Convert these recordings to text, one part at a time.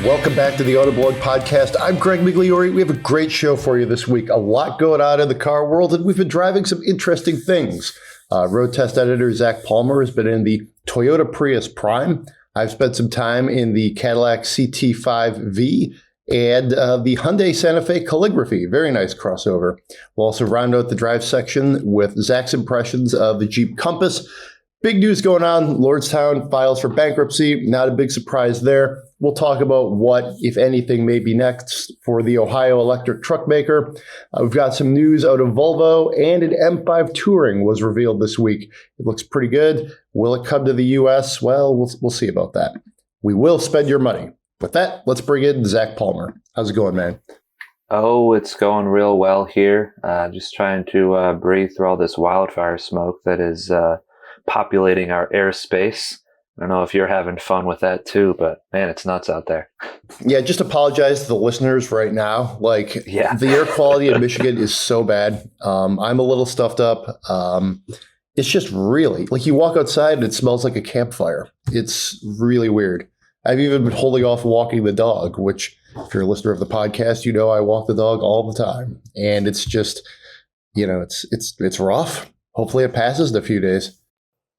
Welcome back to the Autoblog Podcast. I'm Greg Migliore. We have a great show for you this week. A lot going on in the car world, and we've been driving some interesting things. Road test editor Zach Palmer has been in the Toyota Prius Prime. I've spent some time in the Cadillac CT5-V and the Hyundai Santa Fe Calligraphy. Very nice crossover. We'll also round out the drive section with Zach's impressions of the Jeep Compass. Big news going on. Lordstown files for bankruptcy. Not a big surprise there. We'll talk about what, if anything, may be next for the Ohio electric truck maker. We've got some news out of Volvo, and an M5 Touring was revealed this week. It looks pretty good. Will it come to the U.S.? Well, we'll see about that. We will spend your money. With that, let's bring in Zach Palmer. How's it going, man? Oh, it's going real well here. Just trying to breathe through all this wildfire smoke that is populating our airspace. I don't know if you're having fun with that too, but man, it's nuts out there. Yeah, just apologize to the listeners right now. The air quality in Michigan is so bad. I'm a little stuffed up. It's just really, you walk outside and it smells like a campfire. It's really weird. I've even been holding off walking the dog, which if you're a listener of the podcast, you know I walk the dog all the time. And it's just, it's rough. Hopefully it passes in a few days.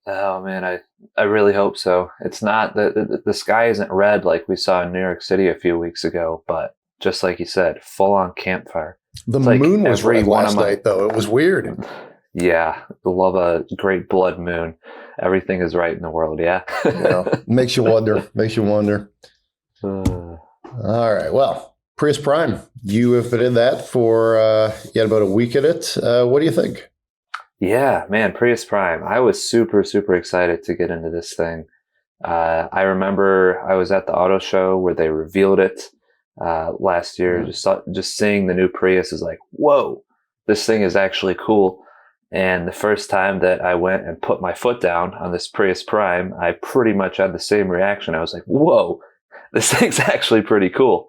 Oh man, I really hope so. It's not the sky isn't red like we saw in New York City a few weeks ago, but just like you said, full on campfire. The moon was red last night, though. It was weird. Yeah, I love a great blood moon. Everything is right in the world. Yeah, makes you wonder. All right. Well, Prius Prime. You have been in that for about a week in it. What do you think? Yeah, man, Prius Prime. I was super, super excited to get into this thing. I remember I was at the auto show where they revealed it last year. Just seeing the new Prius is like, whoa, this thing is actually cool. And the first time that I went and put my foot down on this Prius Prime, I pretty much had the same reaction. I was like, whoa, this thing's actually pretty cool.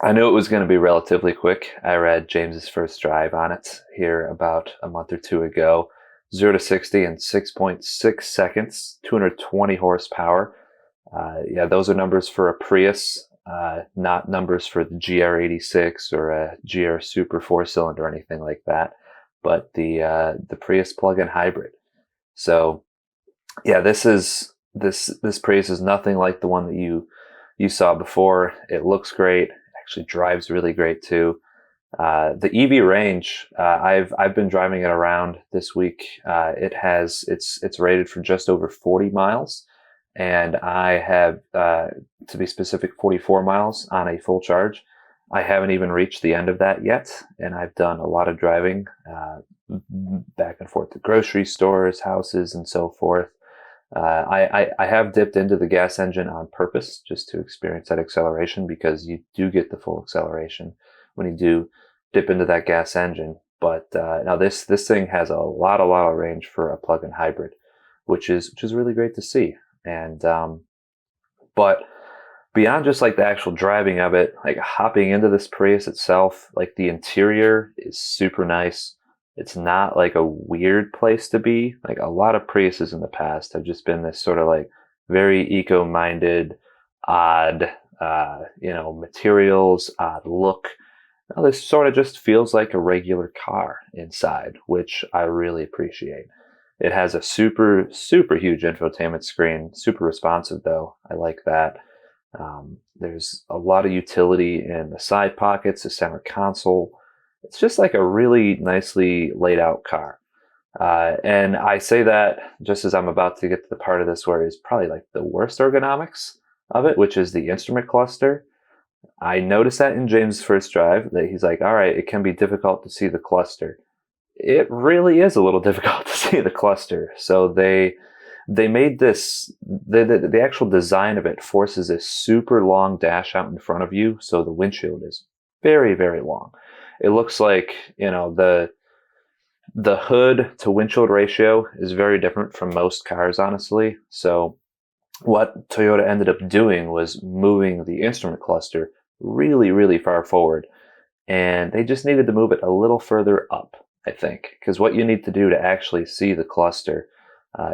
I knew it was going to be relatively quick. I read James's first drive on it here about a month or two ago. 0 to 60 in 6.6 seconds, 220 horsepower. Those are numbers for a Prius, not numbers for the GR86 or a GR Super 4-cylinder or anything like that, but the Prius plug-in hybrid. So, yeah, this Prius is nothing like the one that you saw before. It looks great. Actually drives really great too. The EV range, I've been driving it around this week. It's rated for just over 40 miles, and I have, to be specific, 44 miles on a full charge. I haven't even reached the end of that yet, and I've done a lot of driving back and forth to grocery stores, houses, and so forth. I have dipped into the gas engine on purpose just to experience that acceleration, because you do get the full acceleration when you do dip into that gas engine. But now this thing has a lot of range for a plug-in hybrid, which is really great to see. And but beyond just the actual driving of it, hopping into this Prius itself, the interior is super nice. It's not a weird place to be. A lot of Priuses in the past have just been this sort of very eco-minded, odd, materials, odd look. Now this sort of just feels like a regular car inside, which I really appreciate. It has a super, super huge infotainment screen, super responsive though. I like that. There's a lot of utility in the side pockets, the center console. It's just a really nicely laid out car. And I say that just as I'm about to get to the part of this where it's probably the worst ergonomics of it, which is the instrument cluster. I noticed that in James' first drive that he's like, all right, it can be difficult to see the cluster. It really is a little difficult to see the cluster. So they made this, the actual design of it forces this super long dash out in front of you. So the windshield is very, very long. It looks like, the hood to windshield ratio is very different from most cars, honestly. So what Toyota ended up doing was moving the instrument cluster really, really far forward. And they just needed to move it a little further up, I think. Because what you need to do to actually see the cluster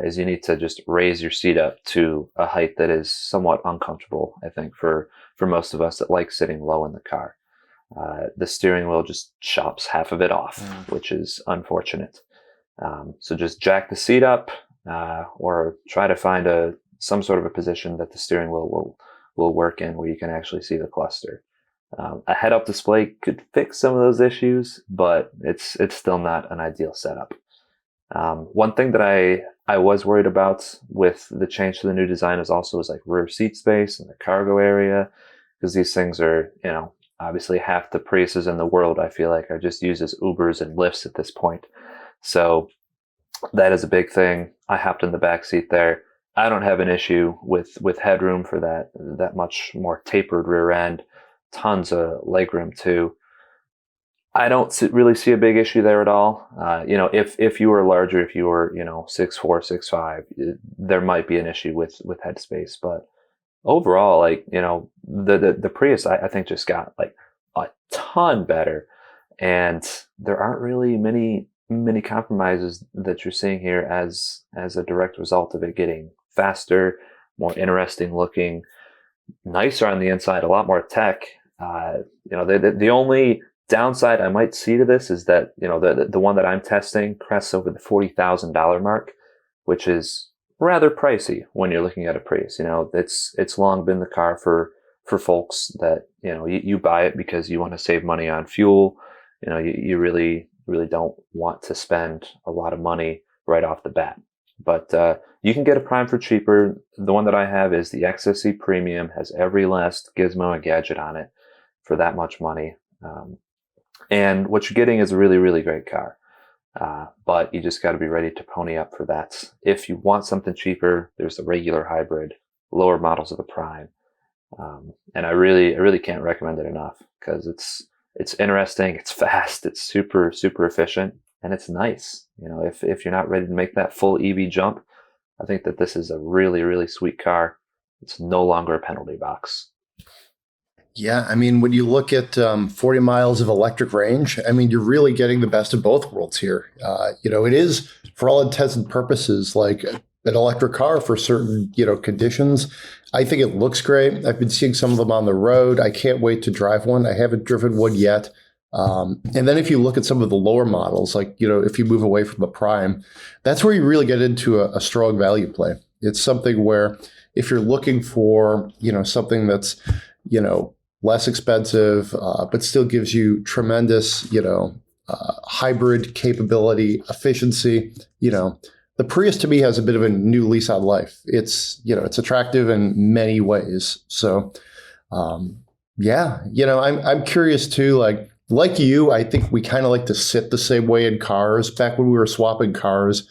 is you need to just raise your seat up to a height that is somewhat uncomfortable, I think, for most of us that like sitting low in the car. The steering wheel just chops half of it off, which is unfortunate. So just jack the seat up, or try to find some sort of a position that the steering wheel will work in where you can actually see the cluster. A head-up display could fix some of those issues, but it's still not an ideal setup. One thing that I was worried about with the change to the new design is like rear seat space and the cargo area, because these things are, obviously half the Priuses in the world, I feel like, are just used as Ubers and Lyfts at this point. So that is a big thing. I hopped in the back seat there. I don't have an issue with headroom for that much more tapered rear end. Tons of legroom too. I don't really see a big issue there at all. If you were larger, if you were 6'4", 6'5", there might be an issue with headspace. But overall, the Prius I think just got like a ton better, and there aren't really many compromises that you're seeing here as a direct result of it getting faster, more interesting looking, nicer on the inside, a lot more tech. The only downside I might see to this is that, the one that I'm testing crests over the $40,000 mark, which is rather pricey when you're looking at a Prius. It's long been the car for folks that, you buy it because you want to save money on fuel. You really don't want to spend a lot of money right off the bat. But you can get a Prime for cheaper. The one that I have is the XSE Premium, has every last gizmo and gadget on it for that much money. And what you're getting is a really, really great car. But you just got to be ready to pony up for that. If you want something cheaper, there's the regular hybrid, lower models of the Prime. And I really can't recommend it enough, because it's interesting, it's fast, it's super, super efficient, and it's nice. If you're not ready to make that full EV jump, I think that this is a really, really sweet car. It's no longer a penalty box. Yeah, when you look at 40 miles of electric range, you're really getting the best of both worlds here. It is, for all intents and purposes, like an electric car for certain, conditions. I think it looks great. I've been seeing some of them on the road. I can't wait to drive one. I haven't driven one yet. And then if you look at some of the lower models, if you move away from the Prime, that's where you really get into a strong value play. It's something where if you're looking for, something that's, less expensive, but still gives you tremendous, hybrid capability, efficiency, the Prius to me has a bit of a new lease on life. It's, it's attractive in many ways. So, I'm curious too, like you, I think we kind of like to sit the same way in cars. Back when we were swapping cars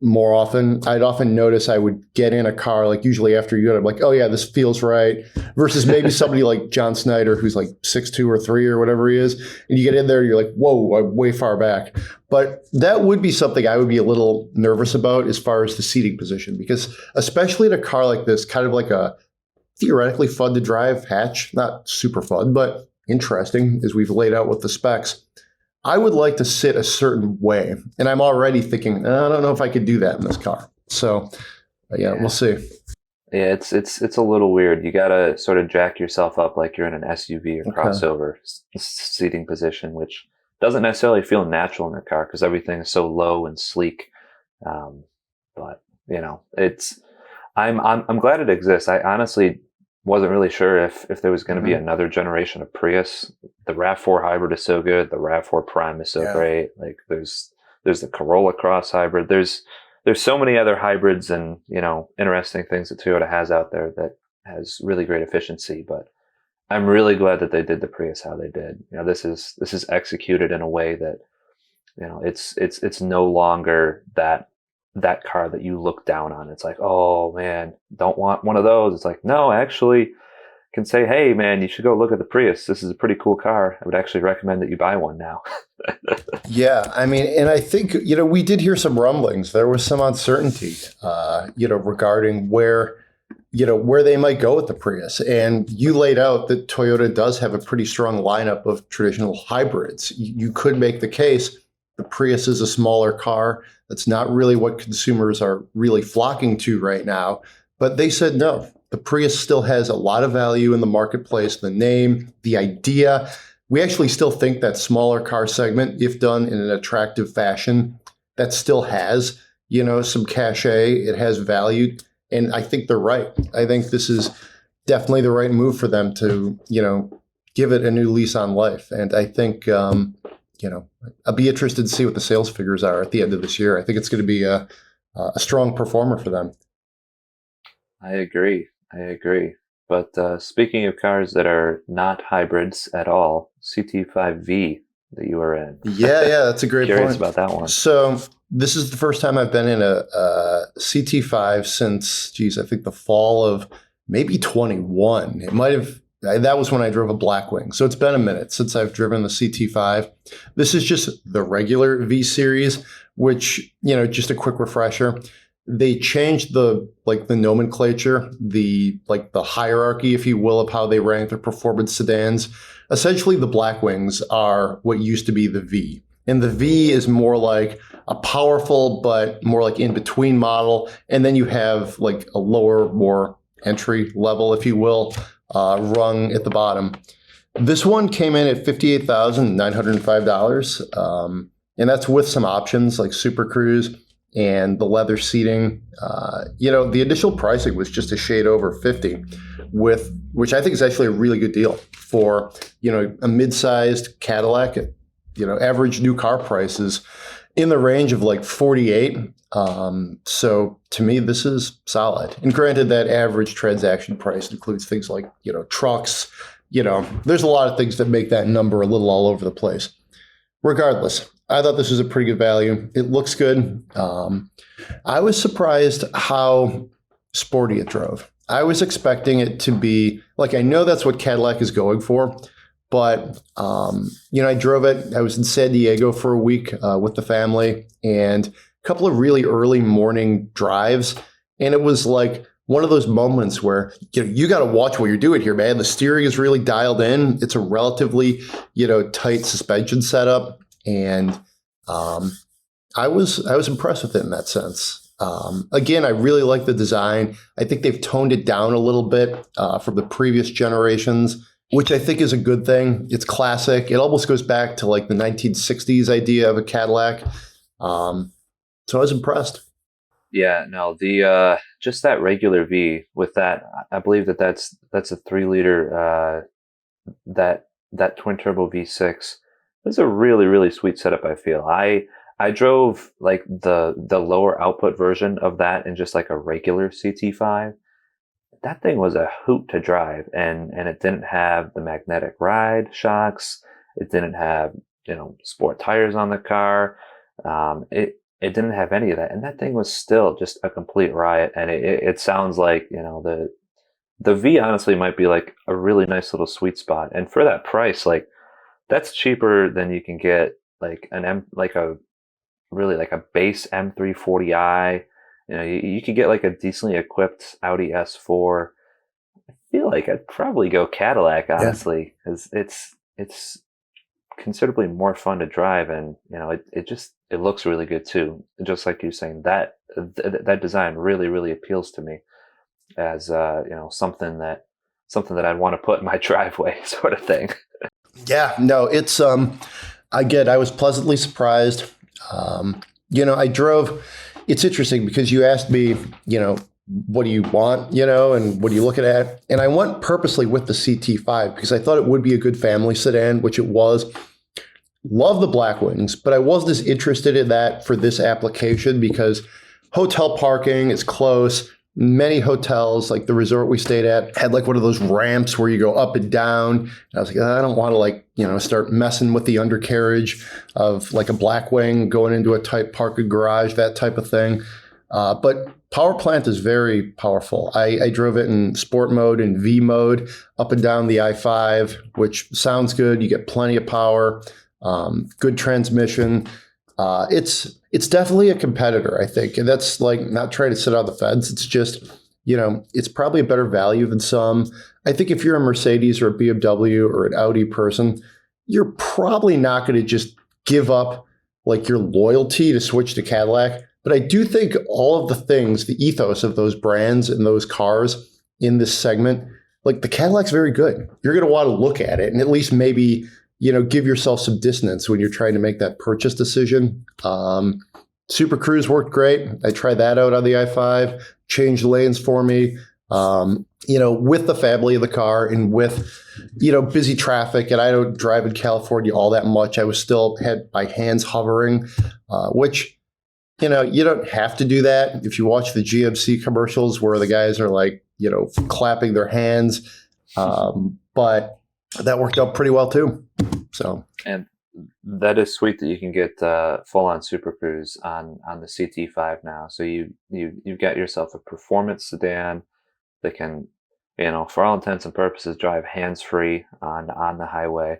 more often, I'd often notice I would get in a car, usually after you, I'm like, oh yeah, this feels right. Versus maybe somebody like John Snyder, who's 6'2" or 3" or whatever he is. And you get in there and you're like, whoa, I'm way far back. But that would be something I would be a little nervous about as far as the seating position, because especially in a car like this, kind of like a theoretically fun to drive hatch, not super fun, but interesting as we've laid out with the specs. I would like to sit a certain way, and I'm already thinking, I don't know if I could do that in this car. So, we'll see. Yeah, it's a little weird. You got to sort of jack yourself up like you're in an SUV or crossover seating position, which doesn't necessarily feel natural in a car because everything is so low and sleek. But I'm glad it exists. I honestly wasn't really sure if there was going to be another generation of Prius. The RAV4 hybrid is so good. The RAV4 Prime is so great. There's the Corolla Cross hybrid. There's so many other hybrids and, interesting things that Toyota has out there that has really great efficiency. But I'm really glad that they did the Prius how they did. This is executed in a way that, it's no longer that car that you look down on. It's like, oh man, don't want one of those. It's like, no, actually can say, hey man, you should go look at the Prius. This is a pretty cool car. I would actually recommend that you buy one now. Yeah. And I think, we did hear some rumblings. There was some uncertainty, regarding where they might go with the Prius. And you laid out that Toyota does have a pretty strong lineup of traditional hybrids. You could make the case the Prius is a smaller car. That's not really what consumers are really flocking to right now. But they said no. The Prius still has a lot of value in the marketplace, the name, the idea. We actually still think that smaller car segment, if done in an attractive fashion, that still has, some cachet. It has value. And I think they're right. I think this is definitely the right move for them to, give it a new lease on life. And I think, I'll be interested to see what the sales figures are at the end of this year. I think it's going to be a strong performer for them. I agree. But speaking of cars that are not hybrids at all, CT5-V that you were in. Yeah, that's a great Curious point. about that one. So this is the first time I've been in a CT5 since, I think the fall of maybe 21. It might have, that was when I drove a Blackwing. So it's been a minute since I've driven the CT5. This is just the regular V series, which, just a quick refresher. They changed the nomenclature, the hierarchy, if you will, of how they rank their performance sedans. Essentially, the Blackwings are what used to be the V. And the V is more like a powerful, but more like in-between model. And then you have a lower, more entry level, if you will, rung at the bottom. This one came in at $58,905. And that's with some options like Super Cruise and the leather seating. The initial pricing was just a shade over 50, which I think is actually a really good deal for, a mid-sized Cadillac at, average new car prices in the range of 48. So to me, this is solid. And granted, that average transaction price includes things like, trucks, there's a lot of things that make that number a little all over the place. Regardless, I thought this was a pretty good value. It looks good. I was surprised how sporty it drove. I was expecting it to be I know that's what Cadillac is going for, but I drove it. I was in San Diego for a week with the family and a couple of really early morning drives. And it was one of those moments where, you got to watch what you're doing here, man. The steering is really dialed in. It's a relatively, tight suspension setup. And I was impressed with it in that sense. Again, I really like the design. I think they've toned it down a little bit from the previous generations, which I think is a good thing. It's classic. It almost goes back to the 1960s idea of a Cadillac. So I was impressed. Yeah, no, the just that regular V with that, I believe that's a 3-liter that twin turbo V6. It's a really, really sweet setup, I feel. I drove the lower output version of that in just a regular CT5. That thing was a hoot to drive, and it didn't have the magnetic ride shocks. It didn't have, sport tires on the car. It didn't have any of that, and that thing was still just a complete riot. And it sounds like the V honestly might be a really nice little sweet spot. And for that price, that's cheaper than you can get a base M340i. You could get a decently equipped Audi S4. I feel like I'd probably go Cadillac, honestly, because it's considerably more fun to drive, and it looks really good too. Just like you're saying, that design really, really appeals to me as something that I'd want to put in my driveway, sort of thing. Yeah, no, it's I was pleasantly surprised. I drove. It's interesting because you asked me, what do you want, and what are you looking at? And I went purposely with the CT5 because I thought it would be a good family sedan, which it was. Love the Blackwings, but I wasn't as interested in that for this application because hotel parking is close. Many hotels, like the resort we stayed at, had one of those ramps where you go up and down. And I was I don't want to start messing with the undercarriage of a Blackwing going into a tight parking garage, that type of thing. But power plant is very powerful. I drove it in sport mode and V mode up and down the I-5, which sounds good. You get plenty of power, good transmission. It's definitely a competitor, I think. And that's not trying to sit on the fence. It's just, it's probably a better value than some. I think if you're a Mercedes or a BMW or an Audi person, you're probably not going to just give up like your loyalty to switch to Cadillac. But I do think all of the things, the ethos of those brands and those cars in this segment, like the Cadillac's very good. You're going to want to look at it and at least maybe, give yourself some distance when you're trying to make that purchase decision. Super Cruise worked great. I tried that out on the i5, changed lanes for me. With the family in the car and with, busy traffic, and I don't drive in California all that much. I was still had my hands hovering, which, you don't have to do that. If you watch the GMC commercials where the guys are like, clapping their hands, but that worked out pretty well too. So, and that is sweet that you can get full on Super Cruise on the CT5 now. So you get yourself a performance sedan that can, for all intents and purposes, drive hands-free on the highway.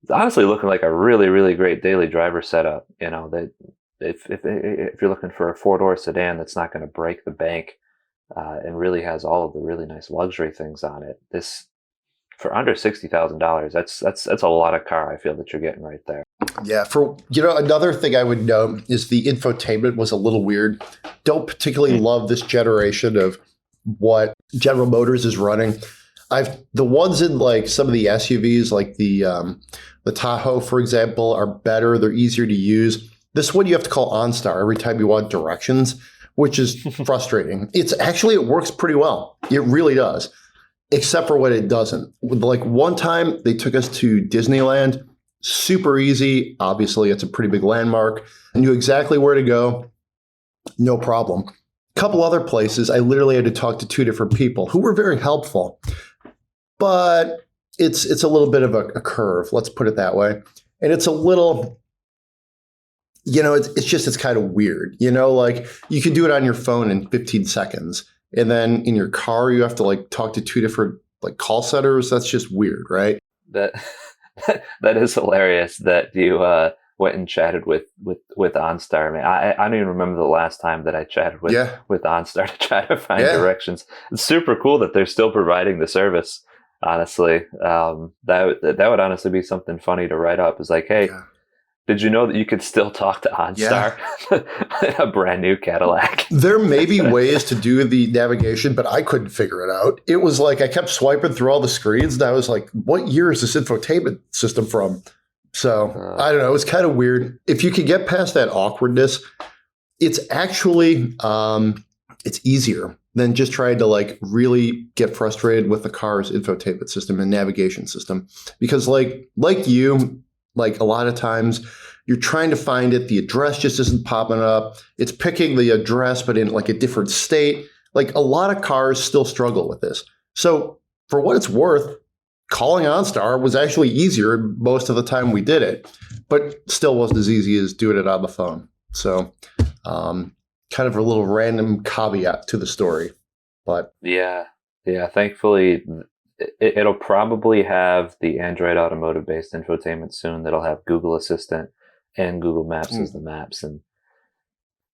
It's honestly looking like a really, really great daily driver setup. That if you're looking for a four-door sedan that's not going to break the bank and really has all of the really nice luxury things on it, this for under $60,000, that's a lot of car. I feel that you're getting right there. Yeah. For another thing I would note is the infotainment was a little weird. Don't particularly love this generation of what General Motors is running. The ones in like some of the SUVs, like the Tahoe, for example, are better. They're easier to use. This one you have to call OnStar every time you want directions, which is frustrating. It works pretty well. It really does, except for when it doesn't. Like one time they took us to Disneyland, super easy. Obviously, it's a pretty big landmark. I knew exactly where to go. No problem. A couple other places, I literally had to talk to two different people who were very helpful. But it's a little bit of a curve, let's put it that way. And it's a little, it's kind of weird. Like you can do it on your phone in 15 seconds. And then in your car, you have to like talk to two different like call centers. That's just weird, right? That is hilarious that you went and chatted with OnStar. I mean, I don't even remember the last time that I chatted with OnStar to try to find directions. It's super cool that they're still providing the service. Honestly, that would honestly be something funny to write up. It's like, hey. Yeah. Did you know that you could still talk to OnStar in a brand new Cadillac? There may be ways to do the navigation, but I couldn't figure it out. It was like I kept swiping through all the screens, and I was like, what year is this infotainment system from? So I don't know. It was kind of weird. If you could get past that awkwardness, it's actually it's easier than just trying to like really get frustrated with the car's infotainment system and navigation system. Because like you, like a lot of times you're trying to find it. The address just isn't popping up. It's picking the address, but in like a different state. Like a lot of cars still struggle with this. So for what it's worth, calling OnStar was actually easier most of the time we did it, but still wasn't as easy as doing it on the phone. So kind of a little random caveat to the story, but yeah. Thankfully, it'll probably have the Android Automotive based infotainment soon. That'll have Google Assistant and Google Maps as the maps, and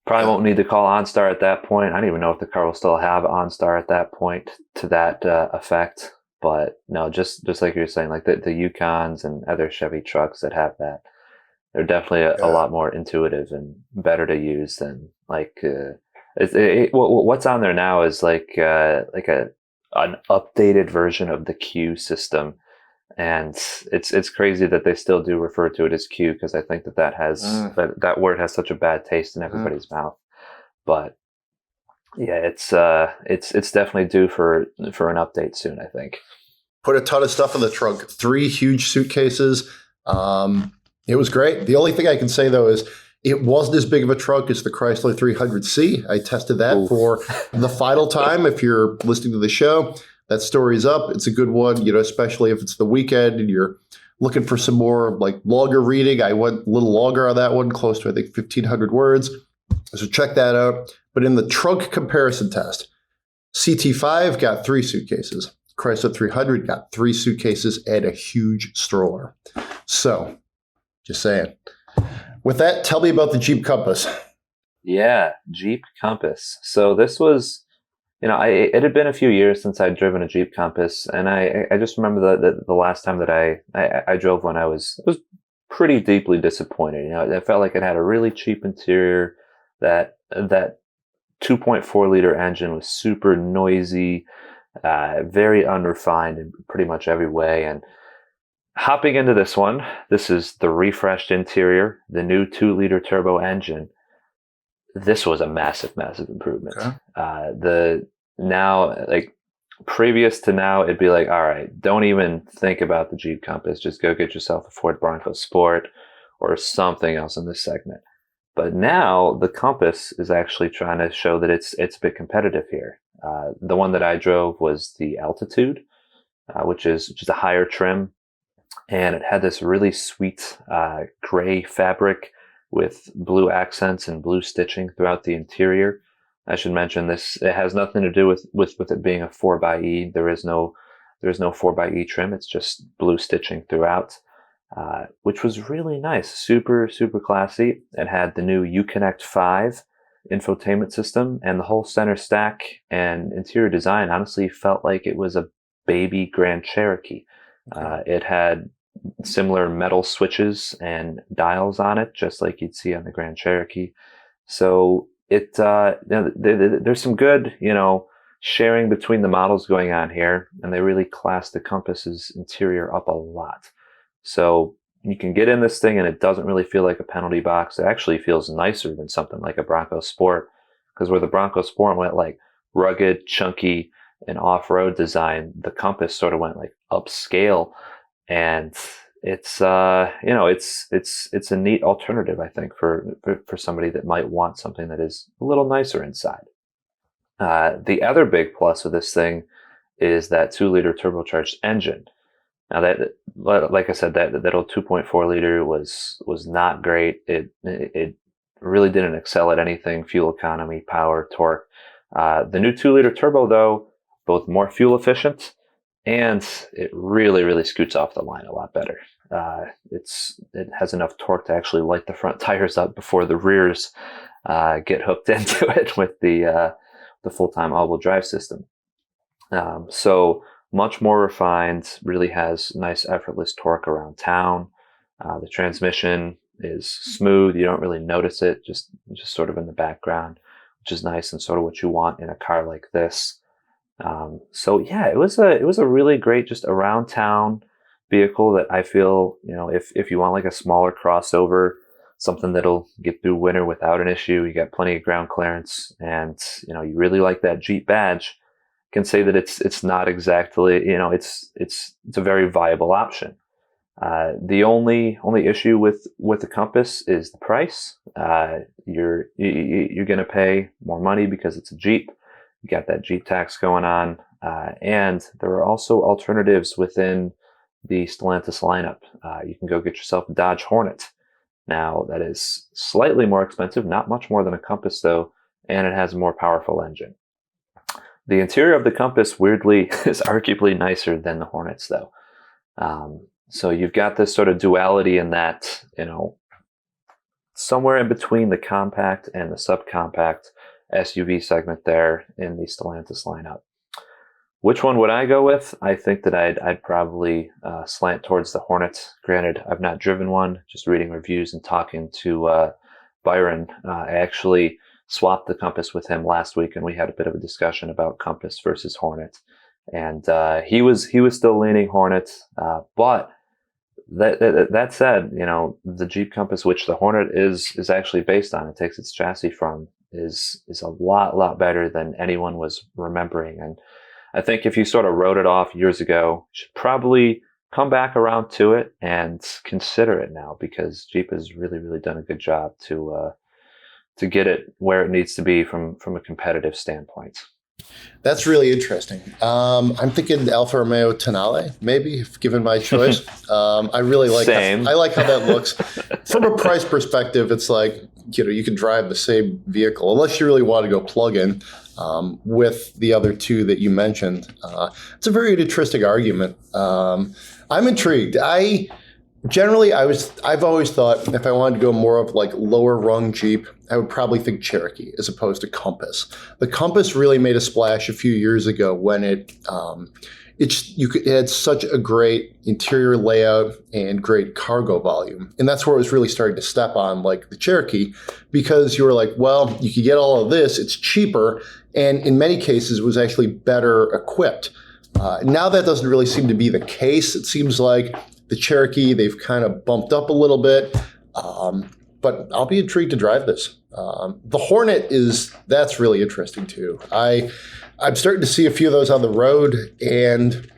probably won't need to call OnStar at that point. I don't even know if the car will still have OnStar at that point to that effect. But no, just like you're saying, like the Yukons and other Chevy trucks that have that, they're definitely a lot more intuitive and better to use than like what's on there now is like an updated version of the Q system, and it's crazy that they still do refer to it as Q, because I think that has that word has such a bad taste in everybody's mouth. But yeah, it's definitely due for an update soon, I think. Put a ton of stuff in the trunk, 3 huge suitcases. It was great. The only thing I can say though is it wasn't as big of a trunk as the Chrysler 300C. I tested that for the final time. If you're listening to the show, that story's up. It's a good one, especially if it's the weekend and you're looking for some more like longer reading. I went a little longer on that one, close to I think 1,500 words. So check that out. But in the trunk comparison test, CT5 got 3 suitcases. Chrysler 300 got 3 suitcases and a huge stroller. So just saying. With that, tell me about the Jeep Compass. Yeah, Jeep Compass. So this was, it had been a few years since I'd driven a Jeep Compass, and I just remember the last time that I drove one, it was pretty deeply disappointed. It felt like it had a really cheap interior. That 2.4 liter engine was super noisy, very unrefined in pretty much every way. And hopping into this one, this is the refreshed interior, the new 2-liter turbo engine. This was a massive, massive improvement. Okay. Previous to now, it'd be like, all right, don't even think about the Jeep Compass. Just go get yourself a Ford Bronco Sport or something else in this segment. But now the Compass is actually trying to show that it's a bit competitive here. The one that I drove was the Altitude, which is a higher trim, and it had this really sweet gray fabric with blue accents and blue stitching throughout the interior. I should mention this, it has nothing to do with it being a 4xe. There is no 4xe trim. It's just blue stitching throughout, which was really nice. Super, super classy. It had the new Uconnect 5 infotainment system, and the whole center stack and interior design honestly felt like it was a baby Grand Cherokee. It had similar metal switches and dials on it, just like you'd see on the Grand Cherokee. So there's some good, sharing between the models going on here, and they really class the Compass's interior up a lot. So you can get in this thing and it doesn't really feel like a penalty box. It actually feels nicer than something like a Bronco Sport, because where the Bronco Sport went like rugged, chunky, and off-road design, the Compass sort of went like upscale, and it's it's a neat alternative, I think, for somebody that might want something that is a little nicer inside. The other big plus of this thing is that 2-liter turbocharged engine. Now that, like I said, that old 2.4 liter was not great. It really didn't excel at anything: fuel economy, power, torque. The new 2-liter turbo, though, both more fuel efficient, and it really, really scoots off the line a lot better. It has enough torque to actually light the front tires up before the rears get hooked into it with the full-time all-wheel drive system. So much more refined, really has nice effortless torque around town. The transmission is smooth. You don't really notice it, just sort of in the background, which is nice and sort of what you want in a car like this. So yeah, it was a really great just around town vehicle that I feel, if you want like a smaller crossover, something that'll get through winter without an issue, you got plenty of ground clearance, and you really like that Jeep badge, can say that it's not exactly, it's a very viable option. The only issue with the Compass is the price. You're going to pay more money because it's a Jeep. You got that Jeep tax going on, and there are also alternatives within the Stellantis lineup. You can go get yourself a Dodge Hornet. Now that is slightly more expensive, not much more than a Compass though, and it has a more powerful engine. The interior of the Compass, weirdly, is arguably nicer than the Hornets though. So you've got this sort of duality in that, somewhere in between the compact and the subcompact SUV segment there in the Stellantis lineup. Which one would I go with? I think that I'd probably slant towards the Hornet. Granted, I've not driven one, just reading reviews and talking to Byron. I actually swapped the Compass with him last week, and we had a bit of a discussion about Compass versus Hornet. And he was still leaning Hornet, but that said, the Jeep Compass, which the Hornet is actually based on, it takes its chassis from, is a lot better than anyone was remembering. And I think if you sort of wrote it off years ago, you should probably come back around to it and consider it now, because Jeep has really, really done a good job to get it where it needs to be from a competitive standpoint. That's really interesting. I'm thinking Alfa Romeo Tonale, maybe, if given my choice. I really like that. I like how that looks. From a price perspective, it's like, you can drive the same vehicle, unless you really want to go plug-in with the other two that you mentioned. It's a very interesting argument. I'm intrigued. Generally, I've always thought if I wanted to go more of like lower rung Jeep, I would probably think Cherokee as opposed to Compass. The Compass really made a splash a few years ago when it had such a great interior layout and great cargo volume, and that's where it was really starting to step on like the Cherokee, because you were like, well, you could get all of this, it's cheaper, and in many cases was actually better equipped. Now that doesn't really seem to be the case. It seems like the Cherokee, they've kind of bumped up a little bit, but I'll be intrigued to drive this. The Hornet that's really interesting too. I'm starting to see a few of those on the road, and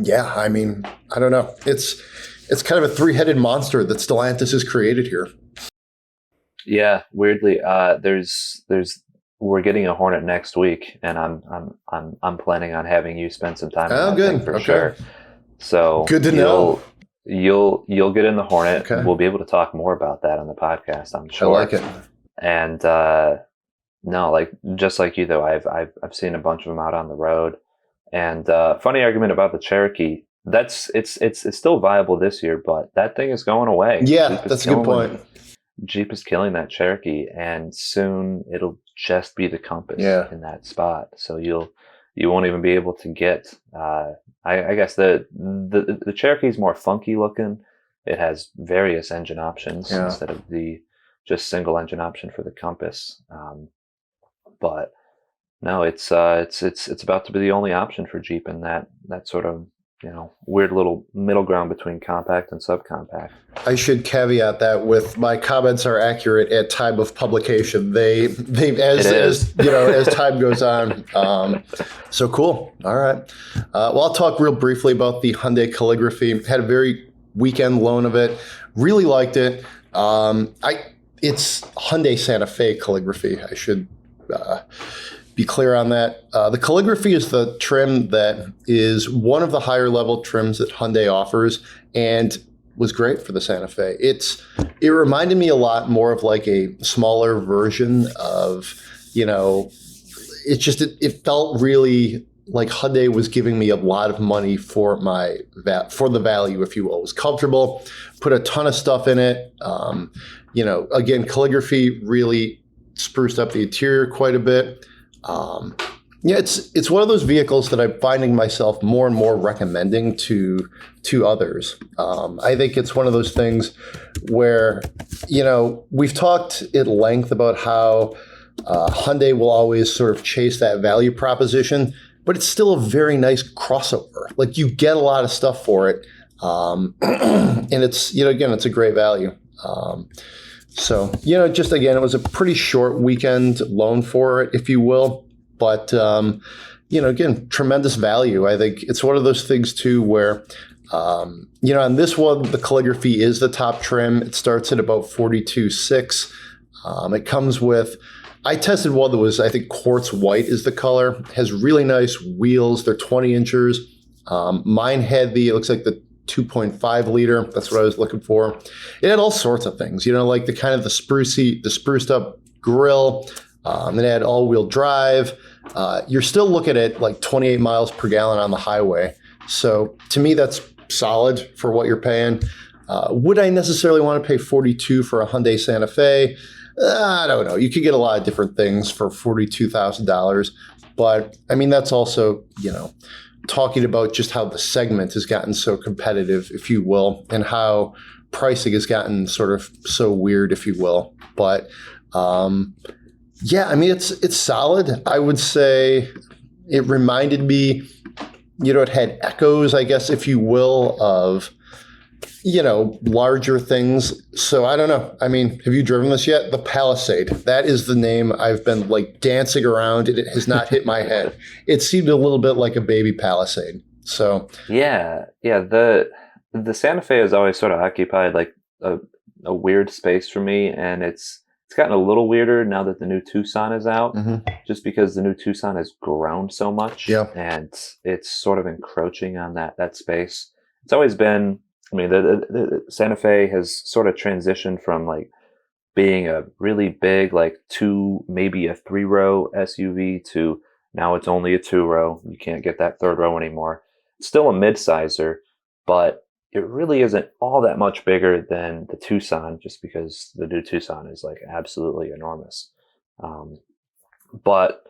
yeah, I mean, I don't know. It's kind of a three-headed monster that Stellantis has created here. Yeah, weirdly, we're getting a Hornet next week, and I'm planning on having you spend some time on that good. thing for Okay. sure. So good to know. You'll get in the Hornet. Okay. We'll be able to talk more about that on the podcast, I'm sure. I like it. And no, like just like you though, I've seen a bunch of them out on the road. And funny argument about the Cherokee. It's still viable this year, but that thing is going away. Yeah, that's a good point. Jeep is killing that Cherokee, and soon it'll just be the Compass in that spot. So you won't even be able to get. I guess the Cherokee is more funky looking. It has various engine options instead of the just single engine option for the Compass. But no, it's about to be the only option for Jeep in that sort of weird little middle ground between compact and subcompact. I should caveat that with my comments are accurate at time of publication. They as time goes on. So cool. All right. Well, I'll talk real briefly about the Hyundai Calligraphy. Had a very weekend loan of it. Really liked it. It's Hyundai Santa Fe Calligraphy. I should be clear on that. The Calligraphy is the trim that is one of the higher level trims that Hyundai offers, and was great for the Santa Fe. It reminded me a lot more of like a smaller version of, it felt really like Hyundai was giving me a lot of money for the value, if you will. It was comfortable, put a ton of stuff in it. Again, Calligraphy really spruced up the interior quite a bit. It's one of those vehicles that I'm finding myself more and more recommending to others. I think it's one of those things where, we've talked at length about how Hyundai will always sort of chase that value proposition, but it's still a very nice crossover. Like, you get a lot of stuff for it. And it's, again, it's a great value. It was a pretty short weekend loan for it, if you will. But, again, tremendous value. I think it's one of those things, too, where, on this one, the Calligraphy is the top trim. It starts at about 42.6. It comes with, I tested one that was, I think, quartz white is the color. It has really nice wheels. They're 20 inches. Mine had it looks like the 2.5 liter. That's what I was looking for. It had all sorts of things, like the kind of the spruced up grill. It had all-wheel drive. You're still looking at like 28 miles per gallon on the highway. So to me, that's solid for what you're paying. Would I necessarily want to pay 42 for a Hyundai Santa Fe? I don't know. You could get a lot of different things for $42,000. But I mean, that's also, talking about just how the segment has gotten so competitive, if you will, and how pricing has gotten sort of so weird, if you will. But it's solid. I would say it reminded me, it had echoes, I guess, if you will, of, larger things. So I don't know. I mean, have you driven this yet? The Palisade. That is the name I've been like dancing around, and it has not hit my head. It seemed a little bit like a baby Palisade. So yeah. The Santa Fe has always sort of occupied like a weird space for me, and it's gotten a little weirder now that the new Tucson is out, just because the new Tucson has grown so much, and it's sort of encroaching on that space. It's always been, I mean, the Santa Fe has sort of transitioned from like being a really big, like maybe a 3-row SUV to now it's only a 2-row. You can't get that 3rd row anymore. It's still a midsizer, but it really isn't all that much bigger than the Tucson, just because the new Tucson is like absolutely enormous. But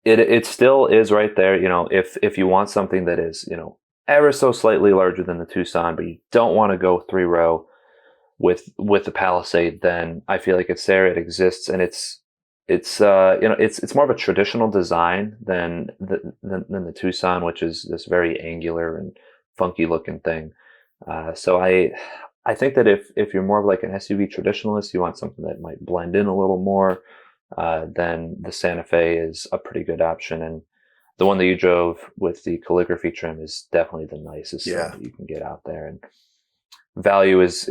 it still is right there. If you want something that is, ever so slightly larger than the Tucson, but you don't want to go 3-row with the Palisade, then I feel like it's there. It exists, and it's more of a traditional design than the Tucson, which is this very angular and funky looking thing. So I think that if you're more of like an SUV traditionalist, you want something that might blend in a little more, then the Santa Fe is a pretty good option. And the one that you drove with the calligraphy trim is definitely the nicest thing that you can get out there. And value is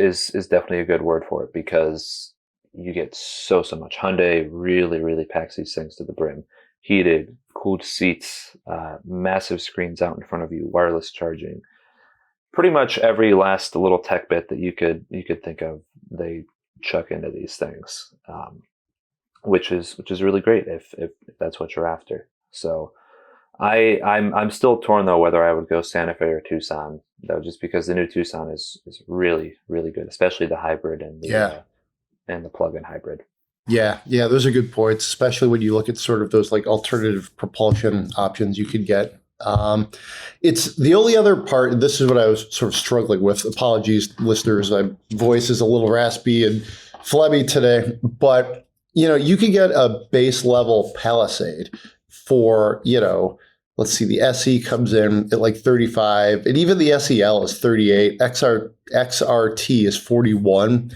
definitely a good word for it, because you get so much. Hyundai really packs these things to the brim. Heated, cooled seats, massive screens out in front of you, wireless charging. Pretty much every last little tech bit that you could think of, they chuck into these things, which is really great if that's what you're after. So I'm still torn though whether I would go Santa Fe or Tucson, though, just because the new Tucson is really good, especially the hybrid and the plug-in hybrid. Yeah, those are good points, especially when you look at sort of those like alternative propulsion options you could get. It's the only other part. This is what I was sort of struggling with. Apologies, listeners. My voice is a little raspy and flabby today, but you could get a base level Palisade for, let's see, the SE comes in at like 35, and even the SEL is 38. XRT is 41.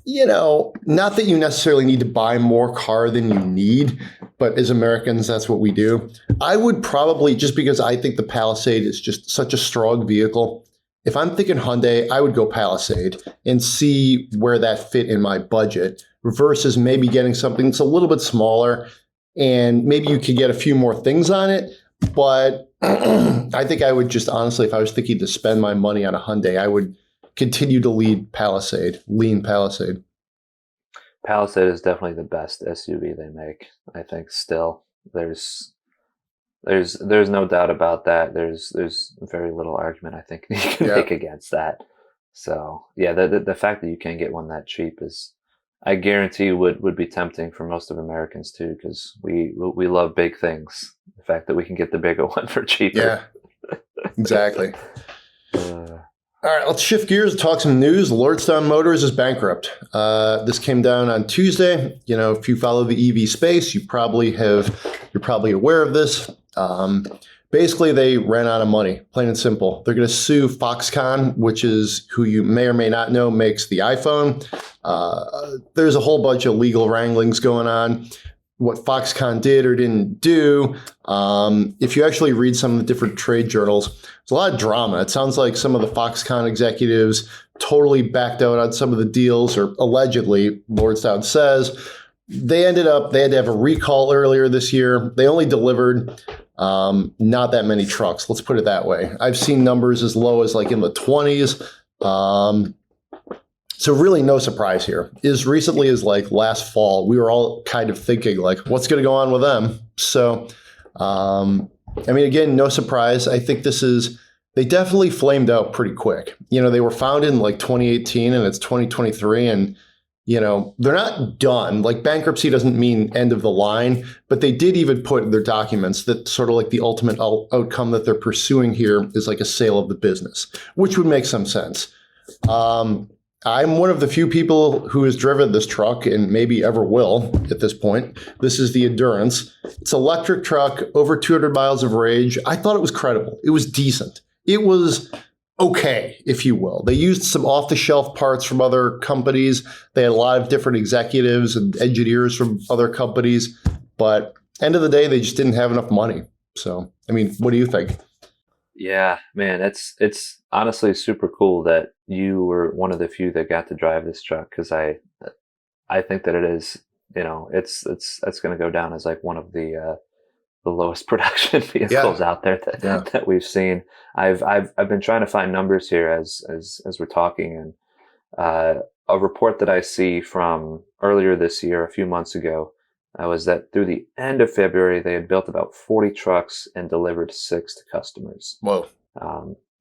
Not that you necessarily need to buy more car than you need, but as Americans, that's what we do. I would probably, just because I think the Palisade is just such a strong vehicle, if I'm thinking Hyundai, I would go Palisade and see where that fit in my budget versus maybe getting something that's a little bit smaller, and maybe you could get a few more things on it. But I think I would just, honestly, if I was thinking to spend my money on a Hyundai, I would continue to lean Palisade. Palisade is definitely the best SUV they make, I think. Still, there's no doubt about that. There's very little argument, I think, you can make against that. So yeah, the fact that you can get one that cheap is, I guarantee, would be tempting for most of Americans too, because we love big things. The fact that we can get the bigger one for cheaper. Yeah, exactly. All right, let's shift gears and talk some news. Lordstown Motors is bankrupt. This came down on Tuesday. If you follow the EV space, you're probably aware of this. Basically, they ran out of money, plain and simple. They're going to sue Foxconn, which is, who you may or may not know, makes the iPhone. There's a whole bunch of legal wranglings going on. What Foxconn did or didn't do. If you actually read some of the different trade journals, there's a lot of drama. It sounds like some of the Foxconn executives totally backed out on some of the deals, or allegedly, Lordstown says. They had to have a recall earlier this year. They only delivered not that many trucks. Let's put it that way. I've seen numbers as low as like in the 20s. So really no surprise here. As recently as like last fall, we were all kind of thinking like, what's going to go on with them? So, again, no surprise. I think they definitely flamed out pretty quick. They were founded in like 2018 and it's 2023, and, they're not done. Like, bankruptcy doesn't mean end of the line, but they did even put in their documents that sort of like the ultimate outcome that they're pursuing here is like a sale of the business, which would make some sense. I'm one of the few people who has driven this truck and maybe ever will at this point. This is the Endurance. It's an electric truck, over 200 miles of range. I thought it was credible. It was decent. It was okay, if you will. They used some off-the-shelf parts from other companies. They had a lot of different executives and engineers from other companies. But end of the day, they just didn't have enough money. So, what do you think? Yeah, man, it's honestly super cool that you were one of the few that got to drive this truck, because I think that it is, it's going to go down as like one of the lowest production vehicles out there that we've seen. I've been trying to find numbers here as we're talking, and a report that I see from earlier this year, a few months ago, was that through the end of February, they had built about 40 trucks and delivered 6 to customers. Whoa.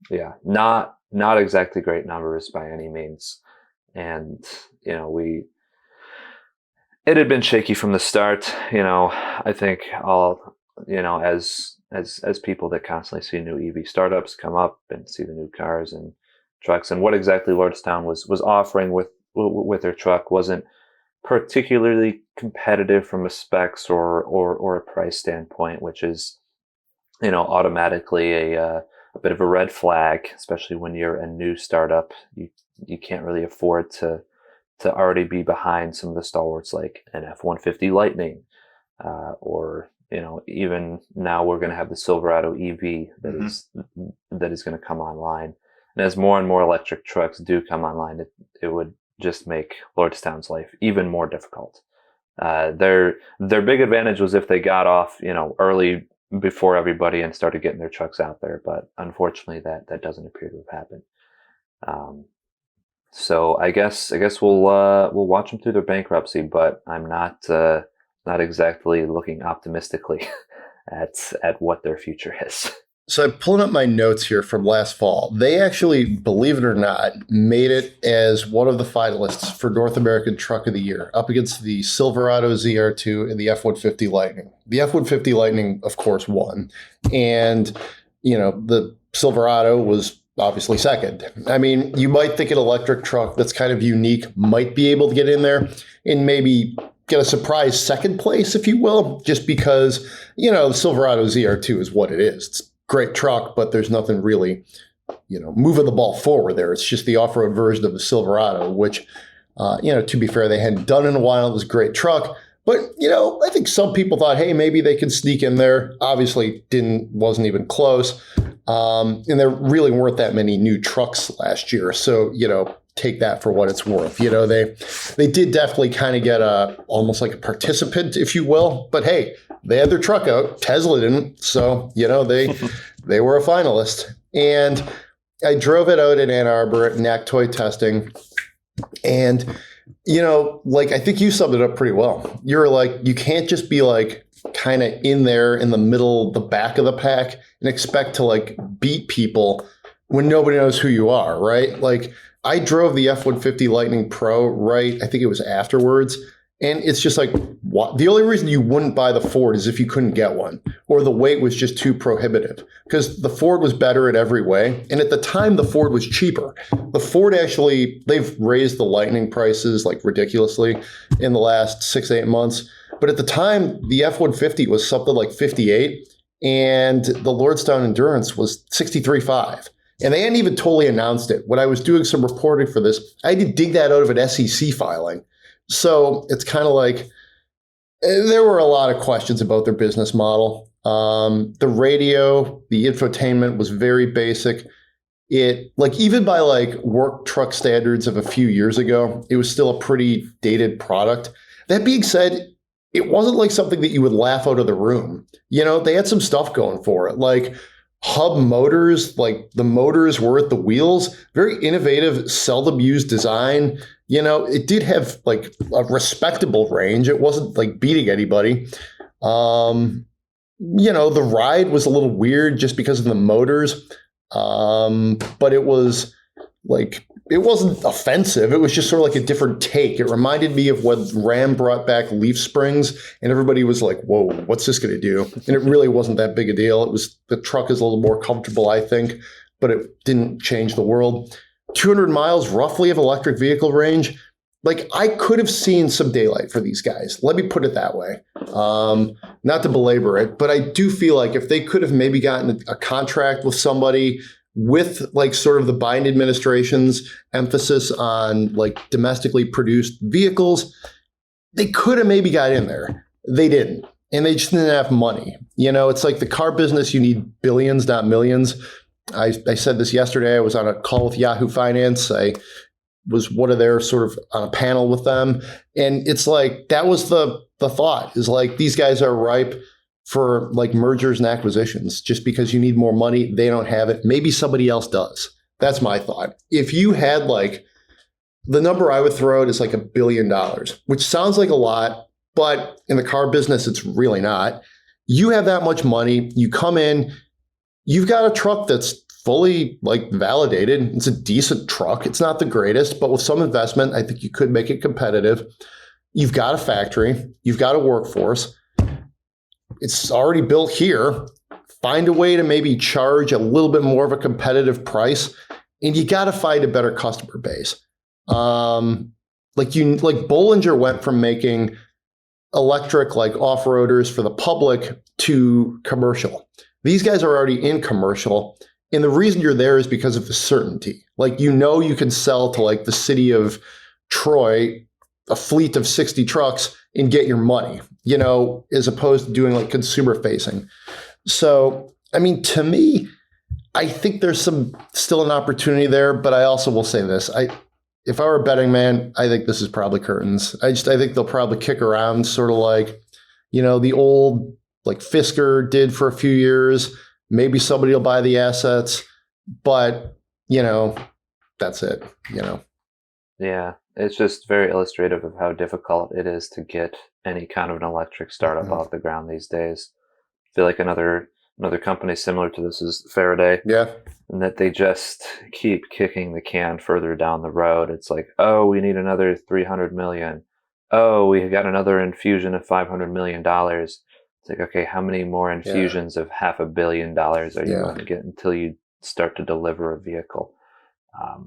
Yeah, not exactly great numbers by any means. And, it had been shaky from the start. I think as people that constantly see new EV startups come up and see the new cars and trucks, and what exactly Lordstown was offering with their truck wasn't particularly competitive from a specs or a price standpoint, which is, automatically a bit of a red flag, especially when you're a new startup. You can't really afford to already be behind some of the stalwarts like an F-150 Lightning, or even now we're going to have the Silverado EV that is going to come online. And as more and more electric trucks do come online, it would just make Lordstown's life even more difficult. Their big advantage was if they got off early before everybody and started getting their trucks out there, but unfortunately that doesn't appear to have happened. So I guess we'll watch them through their bankruptcy, but I'm not exactly looking optimistically at what their future is. So I'm pulling up my notes here from last fall. They actually, believe it or not, made it as one of the finalists for North American Truck of the Year, up against the Silverado ZR2 and the F-150 Lightning. The F-150 Lightning, of course, won. And, the Silverado was obviously second. I mean, you might think an electric truck that's kind of unique might be able to get in there and maybe get a surprise second place, if you will, just because, the Silverado ZR2 is what it is. It's great truck, but there's nothing really, moving the ball forward there. It's just the off-road version of the Silverado, which, to be fair, they hadn't done in a while. It was a great truck. But, I think some people thought, hey, maybe they can sneak in there. Obviously wasn't even close. And there really weren't that many new trucks last year. So, take that for what it's worth. They did definitely kind of get almost like a participant, if you will. But hey, they had their truck out. Tesla didn't. So, they were a finalist. And I drove it out in Ann Arbor at NACS toy testing. And, I think you summed it up pretty well. You're like, you can't just be kind of in there in the middle, the back of the pack and expect to beat people when nobody knows who you are, right? I drove the F-150 Lightning Pro, right? I think it was afterwards. And it's just what? The only reason you wouldn't buy the Ford is if you couldn't get one or the weight was just too prohibitive, because the Ford was better in every way. And at the time, the Ford was cheaper. The Ford actually, they've raised the Lightning prices ridiculously in the last 6-8 months. But at the time, the F-150 was something like 58 and the Lordstown Endurance was 63.5. And they hadn't even totally announced it. When I was doing some reporting for this, I had to dig that out of an SEC filing. So it's kind of there were a lot of questions about their business model. The radio, the infotainment was very basic. It even by work truck standards of a few years ago, it was still a pretty dated product. That being said, it wasn't something that you would laugh out of the room. They had some stuff going for it, hub motors, the motors were at the wheels, very innovative, seldom used design. It did have a respectable range. It wasn't beating anybody. The ride was a little weird just because of the motors. But it was it wasn't offensive. It was just sort of a different take. It reminded me of when Ram brought back leaf springs and everybody was like, whoa, what's this going to do? And it really wasn't that big a deal. The truck is a little more comfortable, I think, but it didn't change the world. 200 miles roughly of electric vehicle range. I could have seen some daylight for these guys. Let me put it that way. Not to belabor it, but I do feel if they could have maybe gotten a contract with somebody with sort of the Biden administration's emphasis on domestically produced vehicles, they could have maybe got in there. They didn't. And they just didn't have money. It's the car business, you need billions, not millions. I said this yesterday. I was on a call with Yahoo Finance. I was one of their sort of on a panel with them. And it's that was the thought is these guys are ripe for mergers and acquisitions. Just because you need more money, they don't have it. Maybe somebody else does. That's my thought. If you had the number I would throw out is $1 billion, which sounds like a lot, but in the car business, it's really not. You have that much money. You come in, you've got a truck that's fully like validated. It's a decent truck. It's not the greatest, but with some investment, I think you could make it competitive. You've got a factory, you've got a workforce. It's already built here. Find a way to maybe charge a little bit more of a competitive price, and you got to find a better customer base. Like Bollinger went from making electric like off-roaders for the public to commercial. These guys are already in commercial, and the reason you're there is because of the certainty. Like, you know, you can sell to like the city of Troy a fleet of 60 trucks and get your money, you know, as opposed to doing like consumer facing. So, I mean, to me, I think there's still an opportunity there, but I also will say this. If I were a betting man, I think this is probably curtains. I think they'll probably kick around sort of like, you know, the old like Fisker did for a few years. Maybe somebody will buy the assets, but, you know, that's it, you know. Yeah, it's just very illustrative of how difficult it is to get any kind of an electric startup off the ground these days. I feel like another company similar to this is Faraday. Yeah. And that they just keep kicking the can further down the road. It's like, oh, we need another 300 million. Oh, we got another infusion of $500 million. It's like, okay, how many more infusions of $500 million are you going to get until you start to deliver a vehicle?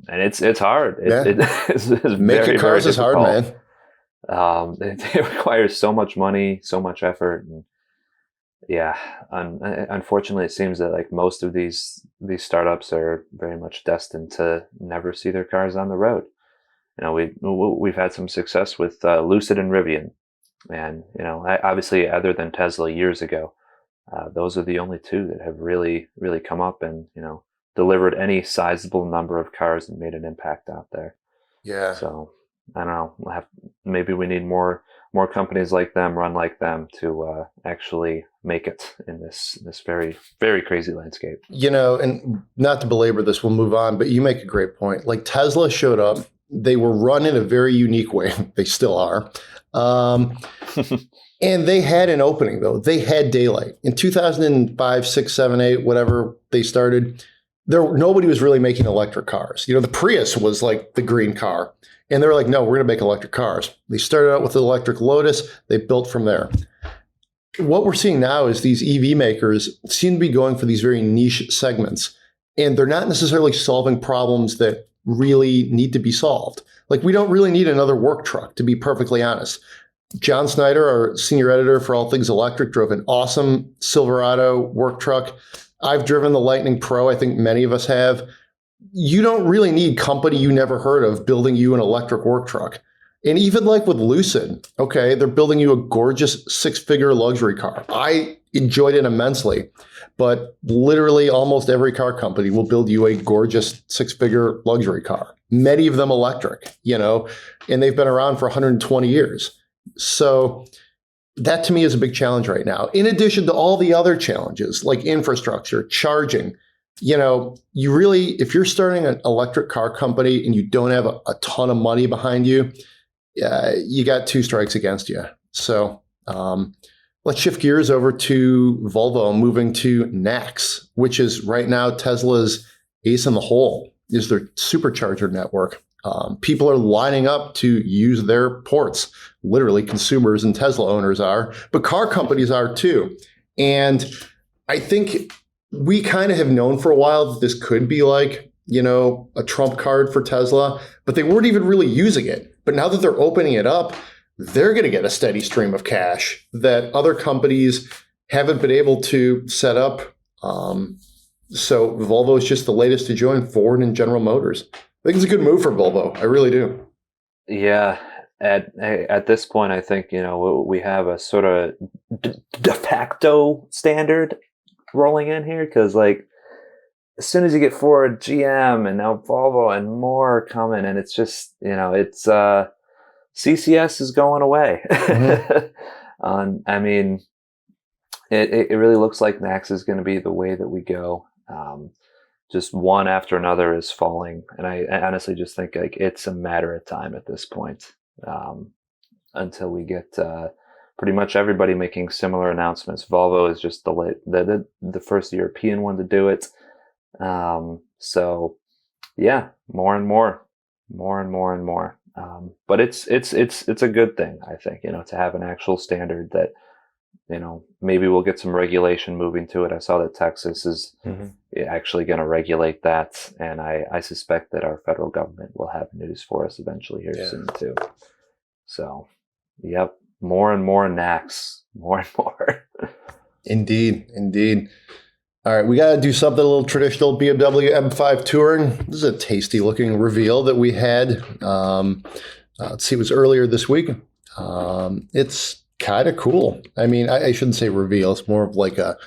And it's hard. It's making cars is hard, man. It requires so much money, so much effort, and unfortunately, it seems that like most of these startups are very much destined to never see their cars on the road. You know, we've had some success with Lucid and Rivian, and you know, obviously, other than Tesla years ago, those are the only two that have really come up and, you know, delivered any sizable number of cars and made an impact out there. Yeah. So I don't know. Maybe we need more companies like them, run like them, to actually make it in this very, very crazy landscape. You know, and not to belabor this, we'll move on, but you make a great point. Like, Tesla showed up. They were run in a very unique way. They still are. And they had an opening, though. They had daylight. In 2005, 6, 7, 8, whatever they started, nobody was really making electric cars. You know, the Prius was like the green car. And they were like, no, we're going to make electric cars. They started out with the electric Lotus. They built from there. What we're seeing now is these EV makers seem to be going for these very niche segments. And they're not necessarily solving problems that really need to be solved. Like, we don't really need another work truck, to be perfectly honest. John Snyder, our senior editor for All Things Electric, drove an awesome Silverado work truck. I've driven the Lightning Pro. I think many of us have. You don't really need company you never heard of building you an electric work truck. And even like with Lucid, okay, they're building you a gorgeous 6-figure luxury car. I enjoyed it immensely, but literally almost every car company will build you a gorgeous 6-figure luxury car. Many of them electric, you know, and they've been around for 120 years. So that to me is a big challenge right now. In addition to all the other challenges like infrastructure, charging. You know, you really, if you're starting an electric car company and you don't have a ton of money behind you, you got 2 strikes against you. So let's shift gears over to Volvo, moving to NACS, which is right now Tesla's ace in the hole, is their supercharger network. People are lining up to use their ports. Literally, consumers and Tesla owners are, but car companies are too. And I think we kind of have known for a while that this could be like, you know, a trump card for Tesla, but they weren't even really using it. But now that they're opening it up, they're going to get a steady stream of cash that other companies haven't been able to set up. So Volvo is just the latest to join Ford and General Motors. I think it's a good move for Volvo. I really do. Yeah. At this point, I think, you know, we have a sort of de facto standard rolling in here, because like as soon as you get Ford, GM, and now Volvo and more coming, and it's just, you know, it's CCS is going away. Mm-hmm. I mean, it really looks like NACS is going to be the way that we go. Just one after another is falling, and I honestly just think like it's a matter of time at this point until we get pretty much everybody making similar announcements. Volvo is just the first European one to do it. So yeah, more and more. But it's a good thing, I think, to have an actual standard that, maybe we'll get some regulation moving to it. I saw that Texas is actually going to regulate that, and I suspect that our federal government will have news for us eventually here soon too. So, yep, more and more NACS, more and more. Indeed. All right, we got to do something a little traditional. BMW M5 Touring. This is a tasty looking reveal that we had. Let's see, it was earlier this week. It's kind of cool. I mean, I shouldn't say reveal. It's more of like a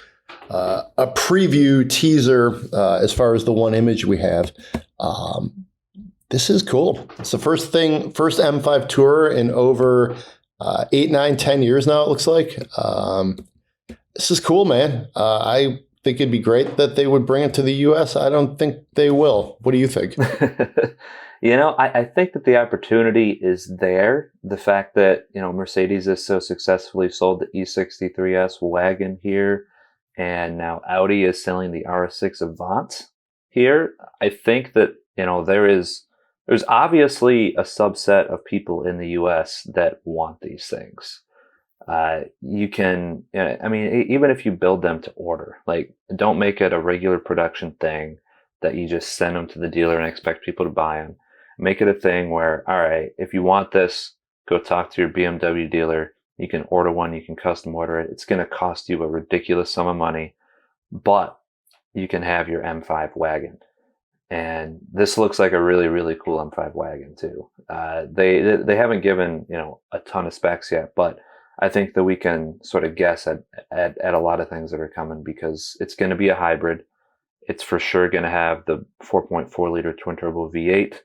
preview teaser as far as the one image we have. This is cool. It's the first M5 Tourer in over 8, 9, 10 years now, it looks like. This is cool, man. I think it'd be great that they would bring it to the U.S. I don't think they will. What do you think? I think that the opportunity is there. The fact that, Mercedes has so successfully sold the E63S wagon here, and now Audi is selling the RS6 Avant here. I think that, there's obviously a subset of people in the U.S. that want these things. You can, even if you build them to order, like, don't make it a regular production thing that you just send them to the dealer and expect people to buy them. Make it a thing where, all right, if you want this, go talk to your BMW dealer. You can order one, you can custom order it. It's going to cost you a ridiculous sum of money, but you can have your M5 wagon. And this looks like a really, really cool M5 wagon too. They haven't given, a ton of specs yet, but I think that we can sort of guess at a lot of things that are coming, because it's going to be a hybrid. It's for sure going to have the 4.4 liter twin turbo V8,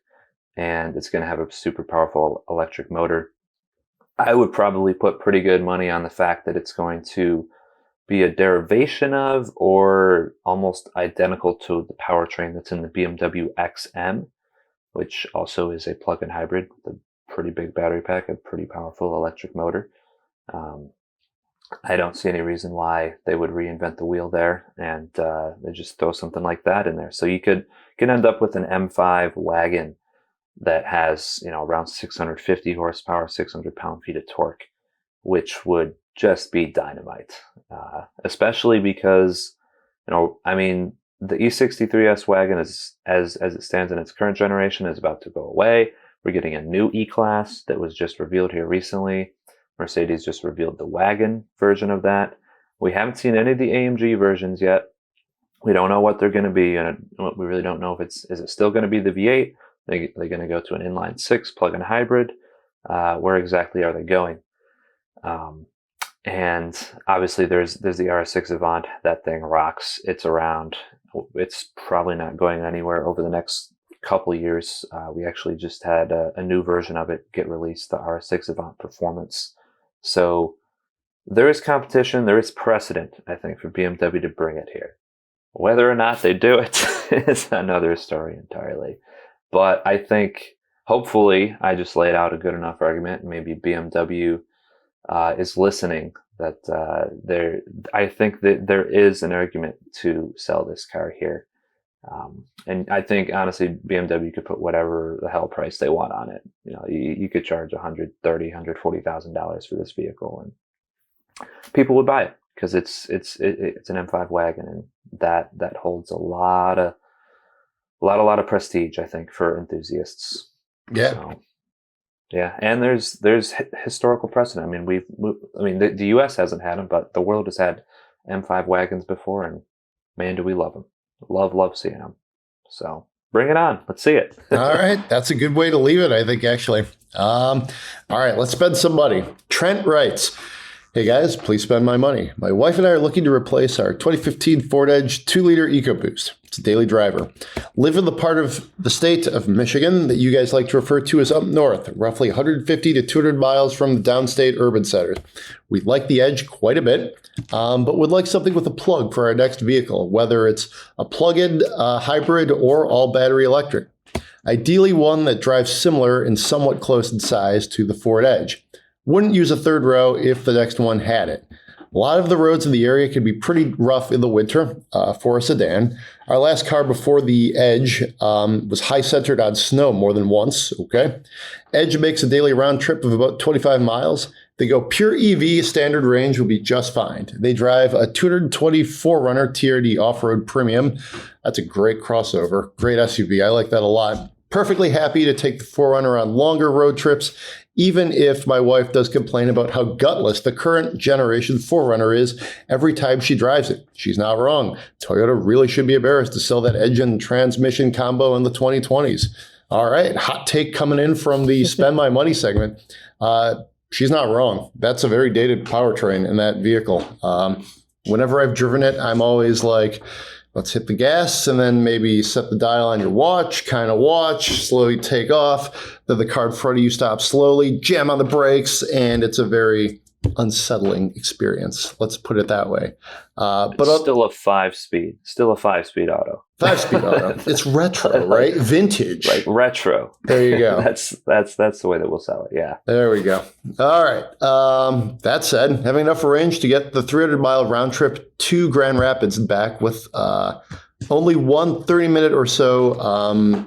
and it's going to have a super powerful electric motor. I would probably put pretty good money on the fact that it's going to be a derivation of, or almost identical to, the powertrain that's in the BMW XM, which also is a plug-in hybrid with a pretty big battery pack, a pretty powerful electric motor. I don't see any reason why they would reinvent the wheel there and they just throw something like that in there. So you could end up with an M5 wagon that has, around 650 horsepower, 600 pound-feet of torque, which would just be dynamite. Especially because, the E63S wagon is, as it stands in its current generation, is about to go away. We're getting a new E-Class that was just revealed here recently. Mercedes just revealed the wagon version of that. We haven't seen any of the AMG versions yet. We don't know what they're going to be, and we really don't know if is it still going to be the V8? They're going to go to an inline 6 plug-in hybrid. Where exactly are they going? And obviously there's the RS6 Avant. That thing rocks. It's around. It's probably not going anywhere over the next couple of years. We actually just had a new version of it get released, the RS6 Avant Performance. So there is competition, there is precedent, I think, for BMW to bring it here. Whether or not they do it is another story entirely. But I think, hopefully, I just laid out a good enough argument. Maybe BMW is listening. I think that there is an argument to sell this car here. And I think, honestly, BMW could put whatever the hell price they want on it. You could charge $130,000, $140,000 for this vehicle, and people would buy it because it's an M5 wagon, and that holds a lot of prestige, I think, for enthusiasts. Yeah. So, yeah, and there's historical precedent. The U.S. hasn't had them, but the world has had M5 wagons before, and man, do we love them. Love seeing them. So bring it on. Let's see it. All right. That's a good way to leave it, I think, actually. All right. Let's spend some money. Trent writes, "Hey guys, please spend my money. My wife and I are looking to replace our 2015 Ford Edge 2-liter EcoBoost. It's a daily driver. Live in the part of the state of Michigan that you guys like to refer to as up north, roughly 150 to 200 miles from the downstate urban centers. We like the Edge quite a bit, but would like something with a plug for our next vehicle, whether it's a plug-in hybrid or all battery electric. Ideally one that drives similar and somewhat close in size to the Ford Edge. Wouldn't use a third row if the next one had it. A lot of the roads in the area can be pretty rough in the winter for a sedan. Our last car before the Edge was high-centered on snow more than once, okay? Edge makes a daily round trip of about 25 miles. They go pure EV, standard range will be just fine. They drive a 220 4Runner TRD off-road premium. That's a great crossover, great SUV. I like that a lot. Perfectly happy to take the 4Runner on longer road trips, even if my wife does complain about how gutless the current generation 4Runner is every time she drives it. She's not wrong. Toyota really should be embarrassed to sell that engine and transmission combo in the 2020s. All right, hot take coming in from the Spend My Money segment. She's not wrong. That's a very dated powertrain in that vehicle. Whenever I've driven it, I'm always like, let's hit the gas and then maybe set the dial on your watch, kind of watch, slowly take off. Then the car in front of you stops slowly, jam on the brakes, and it's a very unsettling experience. Let's put it that way. But still a 5-speed auto. 5-speed auto. It's retro, right? Vintage. Like retro. There you go. That's the way that we'll sell it. Yeah. There we go. All right. That said, having enough range to get the 300-mile round trip to Grand Rapids and back with only one 30-minute or so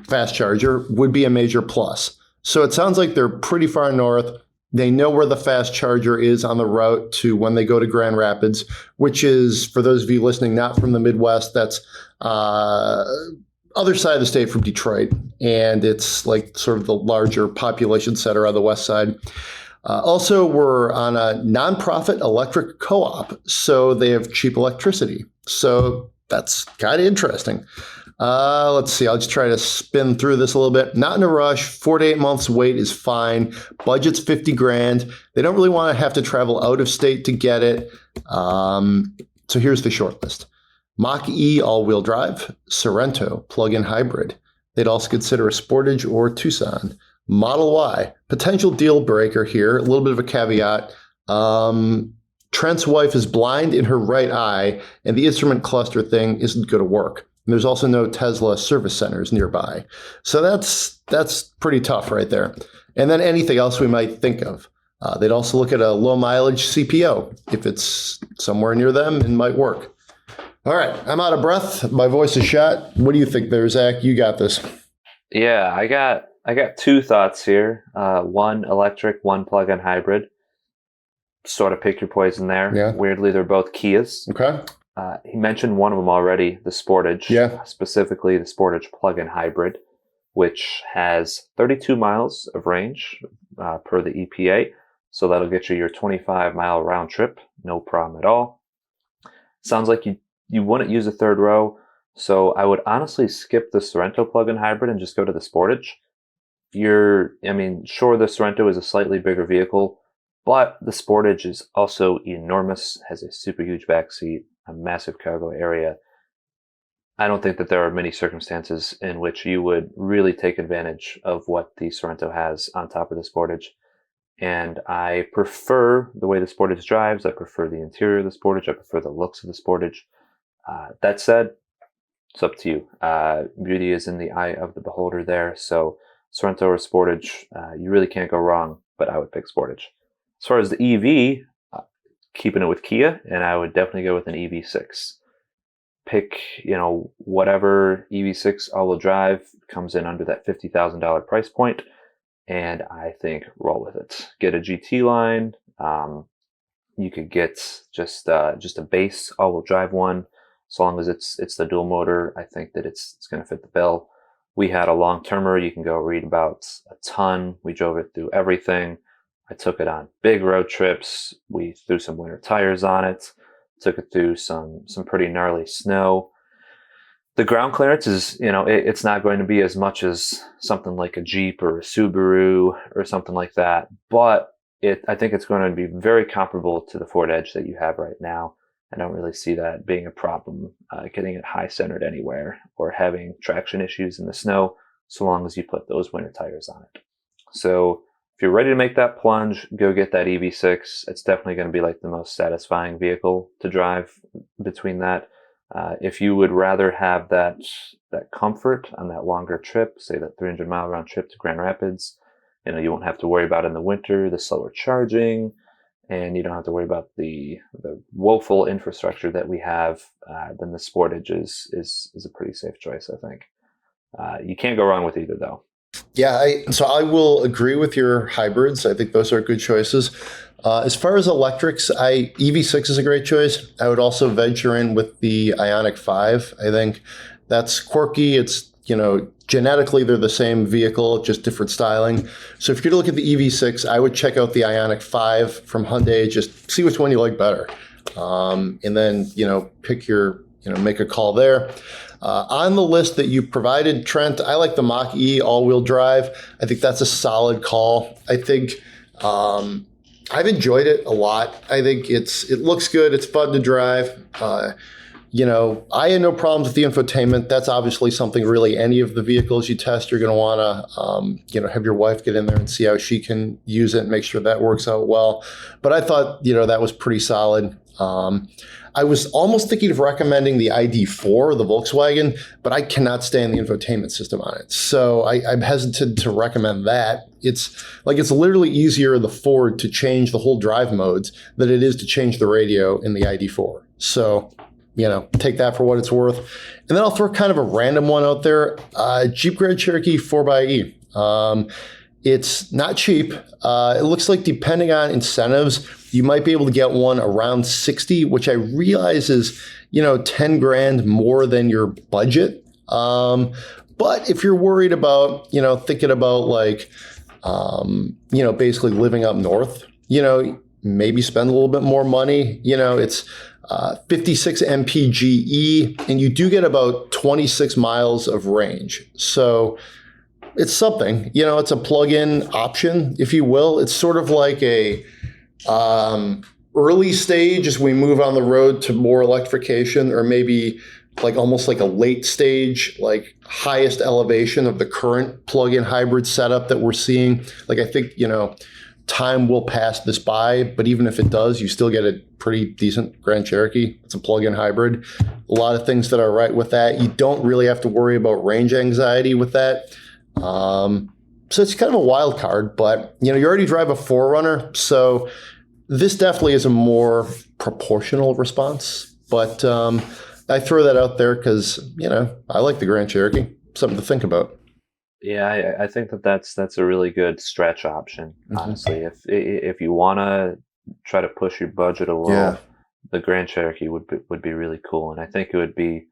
fast charger would be a major plus. So it sounds like they're pretty far north. They know where the fast charger is on the route to when they go to Grand Rapids, which is, for those of you listening, not from the Midwest, that's other side of the state from Detroit. And it's like sort of the larger population center on the west side. Also, we're on a nonprofit electric co-op, so they have cheap electricity. So that's kind of interesting. Let's see. I'll just try to spin through this a little bit. Not in a rush. 4 to 8 months wait is fine. Budget's $50,000. They don't really want to have to travel out of state to get it. So here's the short list. Mach-E all-wheel drive, Sorento plug-in hybrid. They'd also consider a Sportage or Tucson. Model Y, potential deal breaker here. A little bit of a caveat. Trent's wife is blind in her right eye, and the instrument cluster thing isn't going to work. And there's also no Tesla service centers nearby. So that's pretty tough right there. And then anything else we might think of. They'd also look at a low mileage CPO. If it's somewhere near them, it might work. All right, I'm out of breath. My voice is shot. What do you think there, Zach? You got this. Yeah, I got two thoughts here. One electric, one plug-in hybrid. Sort of pick your poison there. Yeah. Weirdly, they're both Kias. Okay. He mentioned one of them already, the Sportage. Yeah. Specifically, the Sportage plug-in hybrid, which has 32 miles of range per the EPA. So that'll get you your 25-mile round trip. No problem at all. Sounds like you wouldn't use a third row. So I would honestly skip the Sorento plug-in hybrid and just go to the Sportage. Sure, the Sorento is a slightly bigger vehicle, but the Sportage is also enormous, has a super huge backseat, a massive cargo area. I don't think that there are many circumstances in which you would really take advantage of what the Sorento has on top of the Sportage. And I prefer the way the Sportage drives. I prefer the interior of the Sportage. I prefer the looks of the Sportage. That said, it's up to you. Beauty is in the eye of the beholder there. So Sorento or Sportage, you really can't go wrong, but I would pick Sportage. As far as the EV, keeping it with Kia, and I would definitely go with an EV6. Pick, whatever EV6 all-wheel drive comes in under that $50,000 price point, and I think roll with it. Get a GT line. You could get just a base all-wheel drive one, so long as it's the dual motor. I think that it's going to fit the bill. We had a long-termer. You can go read about a ton. We drove it through everything. I took it on big road trips. We threw some winter tires on it. Took it through some pretty gnarly snow. The ground clearance is, it's not going to be as much as something like a Jeep or a Subaru or something like that. But I think it's going to be very comparable to the Ford Edge that you have right now. I don't really see that being a problem, getting it high centered anywhere or having traction issues in the snow, so long as you put those winter tires on it. So if you're ready to make that plunge, go get that EV6. It's definitely going to be like the most satisfying vehicle to drive between that. If you would rather have that comfort on that longer trip, say that 300-mile round trip to Grand Rapids, you won't have to worry about in the winter, the slower charging, and you don't have to worry about the woeful infrastructure that we have, then the Sportage is a pretty safe choice, I think. You can't go wrong with either, though. Yeah, so I will agree with your hybrids. I think those are good choices. As far as electrics, EV6 is a great choice. I would also venture in with the Ioniq 5. I think that's quirky. It's, genetically they're the same vehicle, just different styling. So if you're to look at the EV6, I would check out the Ioniq 5 from Hyundai. Just see which one you like better. And then, pick your, make a call there. On the list that you provided, Trent, I like the Mach-E all-wheel drive. I think that's a solid call. I think I've enjoyed it a lot. I think it looks good. It's fun to drive. I had no problems with the infotainment. That's obviously something really any of the vehicles you test, you're going to want to, have your wife get in there and see how she can use it and make sure that works out well. But I thought, that was pretty solid. I was almost thinking of recommending the ID4, the Volkswagen, but I cannot stand the infotainment system on it. So I'm hesitant to recommend that. It's literally easier, the Ford, to change the whole drive modes than it is to change the radio in the ID4. So, take that for what it's worth. And then I'll throw kind of a random one out there. Jeep Grand Cherokee 4xe. It's not cheap. It looks like depending on incentives, you might be able to get one around 60, which I realize is, 10 grand more than your budget. But if you're worried about, thinking about basically living up north, maybe spend a little bit more money. It's 56 mpge, and you do get about 26 miles of range. So it's something, it's a plug-in option, if you will. It's sort of like a early stage as we move on the road to more electrification, or maybe almost like a late stage, highest elevation of the current plug-in hybrid setup that we're seeing. I think, time will pass this by, but even if it does, you still get a pretty decent Grand Cherokee. It's a plug-in hybrid. A lot of things that are right with that. You don't really have to worry about range anxiety with that. So it's kind of a wild card, but you already drive a 4Runner, so this definitely is a more proportional response. But I throw that out there because I like the Grand Cherokee. Something to think about. Yeah, I think that's a really good stretch option. Honestly, if you want to try to push your budget a little, the Grand Cherokee would be really cool, and I think it would be,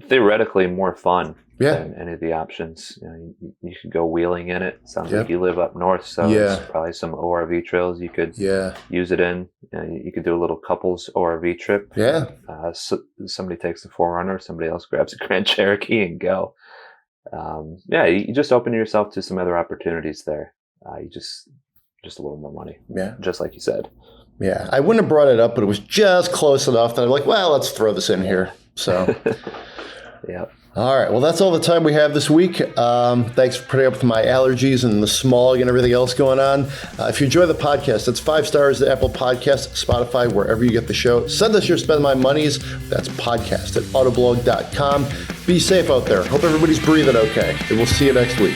theoretically more fun than any of the options. You could go wheeling in it. Sounds like you live up north, so there's probably some ORV trails you could use it in. You could do a little couples ORV trip. So somebody takes the 4Runner, somebody else grabs a Grand Cherokee and go. You just open yourself to some other opportunities there. You just a little more money. Just like you said. I wouldn't have brought it up, but it was just close enough that I'm like, well, let's throw this in here. So, All right. Well, that's all the time we have this week. Thanks for putting up with my allergies and the smog and everything else going on. If you enjoy the podcast, it's 5 stars at Apple Podcasts, Spotify, wherever you get the show. Send us your Spend My Monies. That's podcast at autoblog.com. Be safe out there. Hope everybody's breathing okay. And we'll see you next week.